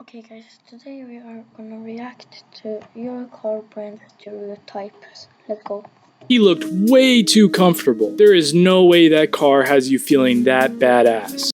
Okay guys, today we are gonna react to your car brand stereotypes. Let's go. He looked way too comfortable. There is no way that car has you feeling that badass.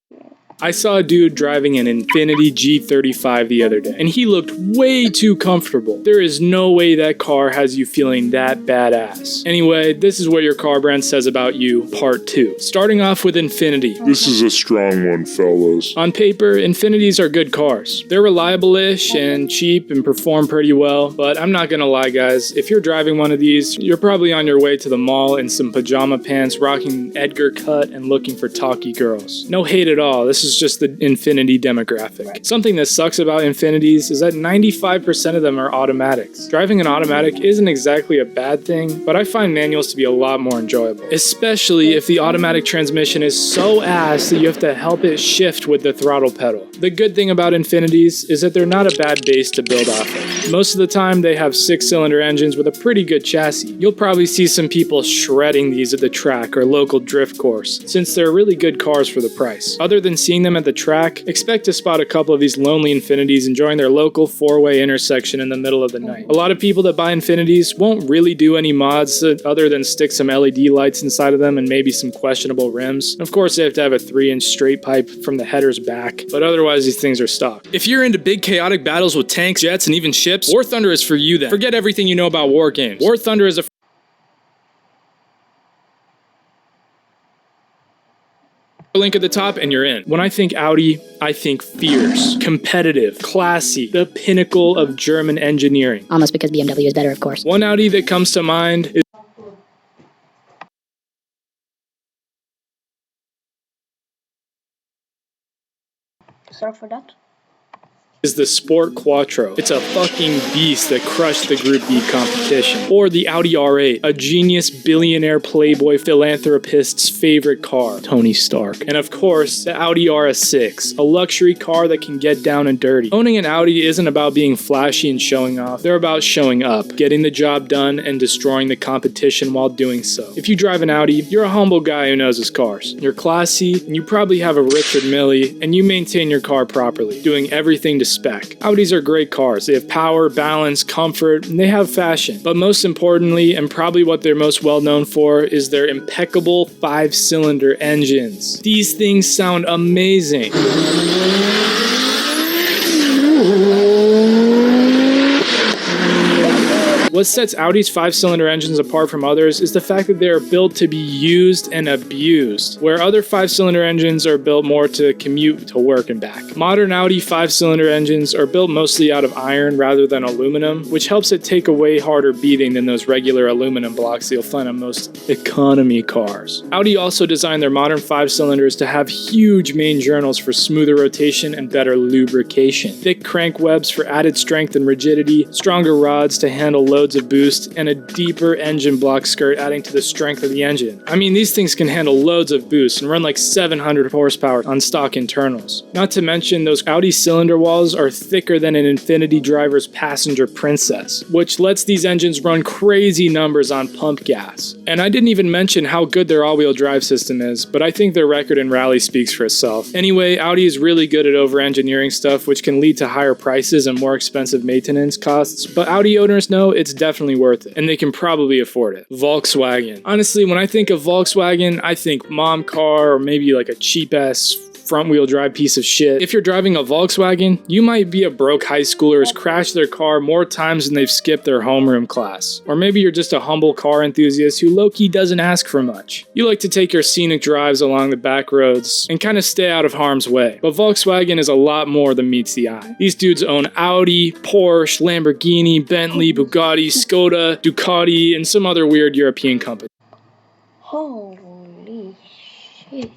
I saw a dude driving an Infiniti G35 the other day, and he looked way too comfortable. There is no way that car has you feeling that badass. Anyway, this is what your car brand says about you, part 2. Starting off with Infiniti. This is a strong one, fellas. On paper, Infinitis are good cars. They're reliable-ish and cheap and perform pretty well, but I'm not gonna lie guys, if you're driving one of these, you're probably on your way to the mall in some pajama pants, rocking Edgar cut and looking for talky girls. No hate at all, this is just the Infiniti demographic. Something that sucks about Infinitis is that 95% of them are automatics. Driving an automatic isn't exactly a bad thing, but I find manuals to be a lot more enjoyable. Especially if the automatic transmission is so ass that you have to help it shift with the throttle pedal. The good thing about Infinitis is that they're not a bad base to build off of. Most of the time they have 6-cylinder engines with a pretty good chassis. You'll probably see some people shredding these at the track or local drift course, since they're really good cars for the price. Other than seeing them at the track, expect to spot a couple of these lonely Infinitis enjoying their local 4-way intersection in the middle of the night. A lot of people that buy Infinitis won't really do any mods other than stick some LED lights inside of them and maybe some questionable rims. Of course they have to have a 3-inch straight pipe from the header's back, but otherwise these things are stock. If you're into big chaotic battles with tanks, jets, and even ships, War Thunder is for you then. Forget everything you know about war games. War Thunder is a link at the top and you're in. When I think Audi, I think fierce, competitive, classy, the pinnacle of German engineering. Almost because BMW is better, of course. One Audi that comes to mind is Sorry for that. the Sport Quattro. It's a fucking beast that crushed the Group B competition. Or the Audi R8, a genius billionaire playboy philanthropist's favorite car, Tony Stark. And of course, the Audi RS6, a luxury car that can get down and dirty. Owning an Audi isn't about being flashy and showing off. They're about showing up, getting the job done, and destroying the competition while doing so. If you drive an Audi, you're a humble guy who knows his cars. You're classy, and you probably have a Richard Mille, and you maintain your car properly, doing everything to spec. Audis are great cars. They have power, balance, comfort, and they have fashion. But most importantly, and probably what they're most well known for, is their impeccable 5-cylinder engines. These things sound amazing. What sets Audi's 5-cylinder engines apart from others is the fact that they are built to be used and abused, where other 5-cylinder engines are built more to commute to work and back. Modern Audi 5-cylinder engines are built mostly out of iron rather than aluminum, which helps it take a way harder beating than those regular aluminum blocks that you'll find on most economy cars. Audi also designed their modern 5-cylinders to have huge main journals for smoother rotation and better lubrication, thick crank webs for added strength and rigidity, stronger rods to handle loads of boost, and a deeper engine block skirt adding to the strength of the engine. I mean, these things can handle loads of boost and run like 700 horsepower on stock internals. Not to mention, those Audi cylinder walls are thicker than an Infiniti driver's passenger princess, which lets these engines run crazy numbers on pump gas. And I didn't even mention how good their all-wheel drive system is, but I think their record in rally speaks for itself. Anyway, Audi is really good at over-engineering stuff, which can lead to higher prices and more expensive maintenance costs, but Audi owners know it's definitely worth it, and they can probably afford it. Volkswagen. Honestly, when I think of Volkswagen, I think mom car or maybe like a cheap-ass front-wheel drive piece of shit. If you're driving a Volkswagen, you might be a broke high schooler who's crashed their car more times than they've skipped their homeroom class. Or maybe you're just a humble car enthusiast who low-key doesn't ask for much. You like to take your scenic drives along the back roads and kind of stay out of harm's way. But Volkswagen is a lot more than meets the eye. These dudes own Audi, Porsche, Lamborghini, Bentley, Bugatti, Skoda, Ducati, and some other weird European company. Holy shit.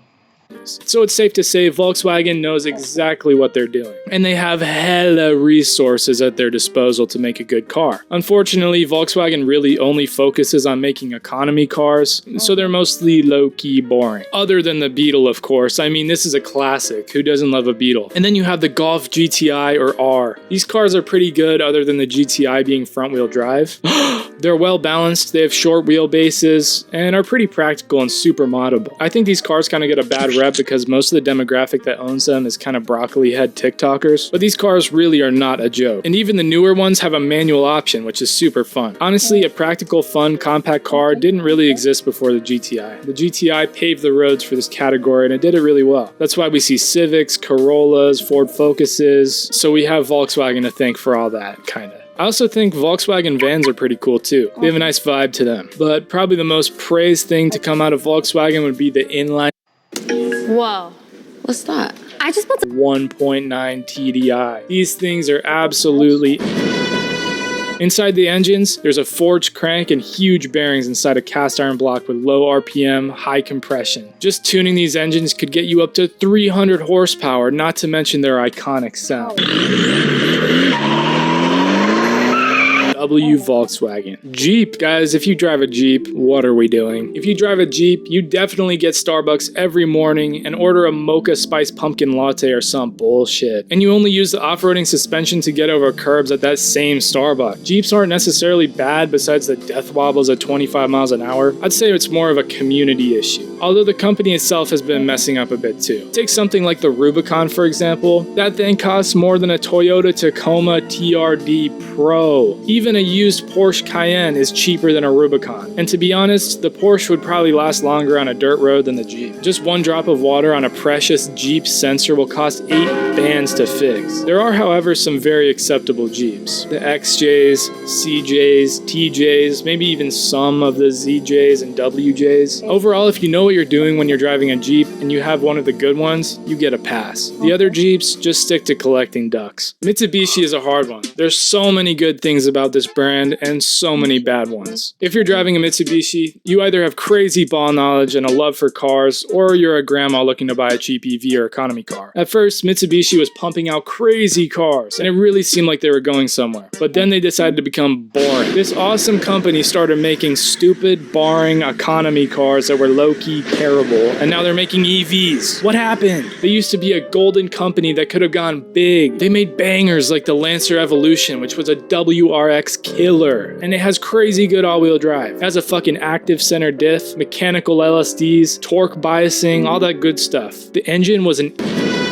So it's safe to say Volkswagen knows exactly what they're doing. And they have hella resources at their disposal to make a good car. Unfortunately, Volkswagen really only focuses on making economy cars, so they're mostly low-key boring. Other than the Beetle, of course. I mean, this is a classic. Who doesn't love a Beetle? And then you have the Golf GTI or R. These cars are pretty good other than the GTI being front-wheel drive. They're well balanced, they have short wheelbases, and are pretty practical and super moddable. I think these cars kind of get a bad rep that because most of the demographic that owns them is kind of broccoli head TikTokers, but these cars really are not a joke. And even the newer ones have a manual option, which is super fun. Honestly, a practical, fun, compact car didn't really exist before the GTI. The GTI paved the roads for this category and it did it really well. That's why we see Civics, Corollas, Ford Focuses, so we have Volkswagen to thank for all that, kinda. I also think Volkswagen vans are pretty cool too. They have a nice vibe to them. But probably the most praised thing to come out of Volkswagen would be the inline Whoa. What's that? I just built 1.9 TDI. These things are absolutely... Inside the engines, there's a forged crank and huge bearings inside a cast iron block with low RPM, high compression. Just tuning these engines could get you up to 300 horsepower, not to mention their iconic sound. Volkswagen. Jeep. Guys, if you drive a Jeep, what are we doing? If you drive a Jeep, you definitely get Starbucks every morning and order a mocha spice pumpkin latte or some bullshit. And you only use the off-roading suspension to get over curbs at that same Starbucks. Jeeps aren't necessarily bad besides the death wobbles at 25 miles an hour. I'd say it's more of a community issue. Although the company itself has been messing up a bit too. Take something like the Rubicon for example. That thing costs more than a Toyota Tacoma TRD Pro. Even a used Porsche Cayenne is cheaper than a Rubicon. And to be honest, the Porsche would probably last longer on a dirt road than the Jeep. Just one drop of water on a precious Jeep sensor will cost 8 bands to fix. There are, however, some very acceptable Jeeps. The XJs, CJs, TJs, maybe even some of the ZJs and WJs. Overall, if you know what you're doing when you're driving a Jeep and you have one of the good ones, you get a pass. The other Jeeps, just stick to collecting ducks. Mitsubishi is a hard one. There's so many good things about this brand and so many bad ones. If you're driving a Mitsubishi, you either have crazy ball knowledge and a love for cars, or you're a grandma looking to buy a cheap EV or economy car. At first, Mitsubishi was pumping out crazy cars, and it really seemed like they were going somewhere. But then they decided to become boring. This awesome company started making stupid, boring economy cars that were low-key terrible, and now they're making EVs. What happened? They used to be a golden company that could have gone big. They made bangers like the Lancer Evolution, which was a WRX killer, and it has crazy good all-wheel drive. It has a fucking active center diff, mechanical LSDs, torque biasing, all that good stuff. The engine was an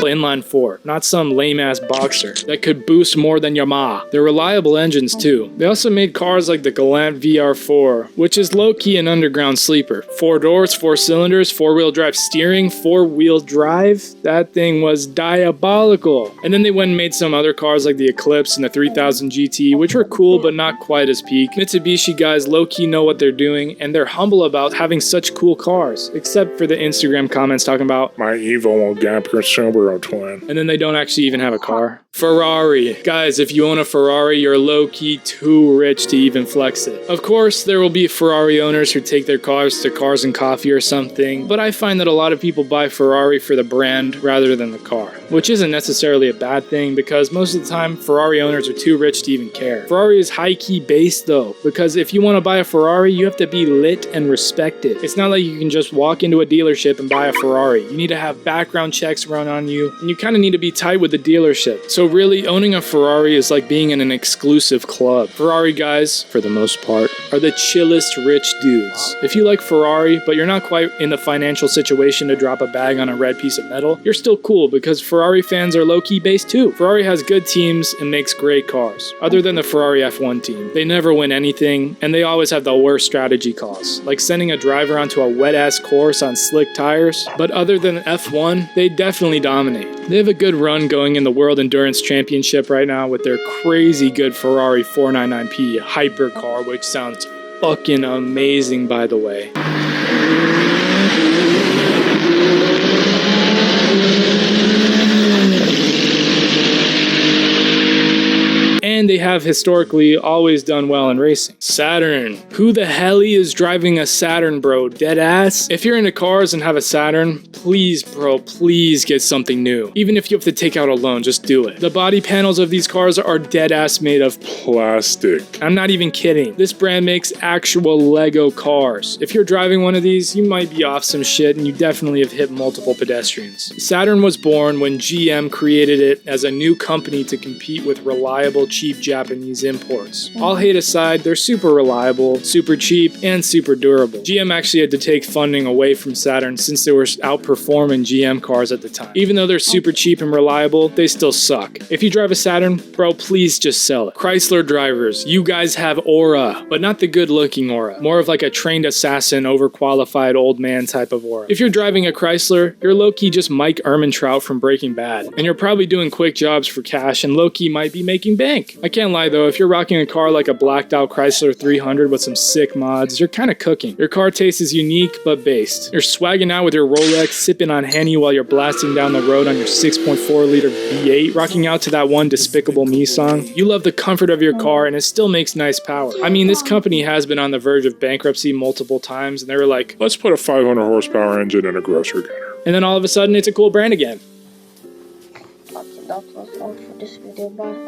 inline 4, not some lame-ass boxer that could boost more than Yamaha. They're reliable engines too. They also made cars like the Galant VR4, which is low-key an underground sleeper. 4 doors, 4 cylinders, 4-wheel drive steering, 4-wheel drive. That thing was diabolical. And then they went and made some other cars like the Eclipse and the 3000 GT, which were cool but not quite as peak. Mitsubishi guys low-key know what they're doing, and they're humble about having such cool cars, except for the Instagram comments talking about My evil will gap your Subaru twin. and then they don't actually even have a car. Ferrari. Guys, if you own a Ferrari, you're low-key too rich to even flex it. Of course, there will be Ferrari owners who take their cars to Cars and Coffee or something, but I find that a lot of people buy Ferrari for the brand rather than the car, which isn't necessarily a bad thing because most of the time, Ferrari owners are too rich to even care. Ferrari is high-key based though, because if you want to buy a Ferrari, you have to be lit and respected. It's not like you can just walk into a dealership and buy a Ferrari. You need to have background checks run on you, and you kind of need to be tight with the dealership. So really, owning a Ferrari is like being in an exclusive club. Ferrari guys, for the most part, are the chillest rich dudes. If you like Ferrari, but you're not quite in the financial situation to drop a bag on a red piece of metal, you're still cool because Ferrari fans are low-key based too. Ferrari has good teams and makes great cars. Other than the Ferrari F1 team, they never win anything, and they always have the worst strategy calls, like sending a driver onto a wet-ass course on slick tires. But other than F1, they definitely dominate. They have a good run going in the World Endurance Championship right now with their crazy good Ferrari 499P hypercar, which sounds fucking amazing, by the way. And they have historically always done well in racing. Saturn. Who the hell is driving a Saturn, bro? Dead ass? If you're into cars and have a Saturn, please, bro, please get something new. Even if you have to take out a loan, just do it. The body panels of these cars are dead ass made of plastic. I'm not even kidding. This brand makes actual Lego cars. If you're driving one of these, you might be off some shit and you definitely have hit multiple pedestrians. Saturn was born when GM created it as a new company to compete with reliable, cheap cheap Japanese imports. All hate aside, they're super reliable, super cheap, and super durable. GM actually had to take funding away from Saturn since they were outperforming GM cars at the time. Even though they're super cheap and reliable, they still suck. If you drive a Saturn, bro, please just sell it. Chrysler drivers, you guys have aura, but not the good looking aura. More of like a trained assassin, overqualified old man type of aura. If you're driving a Chrysler, you're low-key just Mike Ehrmantraut from Breaking Bad. And you're probably doing quick jobs for cash and low-key might be making bank. I can't lie though, if you're rocking a car like a blacked out Chrysler 300 with some sick mods, you're kinda cooking. Your car taste is unique but based. You're swagging out with your Rolex, sipping on Henny while you're blasting down the road on your 6.4 liter V8, rocking out to that one Despicable Me song. You love the comfort of your car and it still makes nice power. I mean, this company has been on the verge of bankruptcy multiple times and they were like, Let's put a 500 horsepower engine in a grocery getter. and then all of a sudden it's a cool brand again. Okay, that was all for this video. Bye.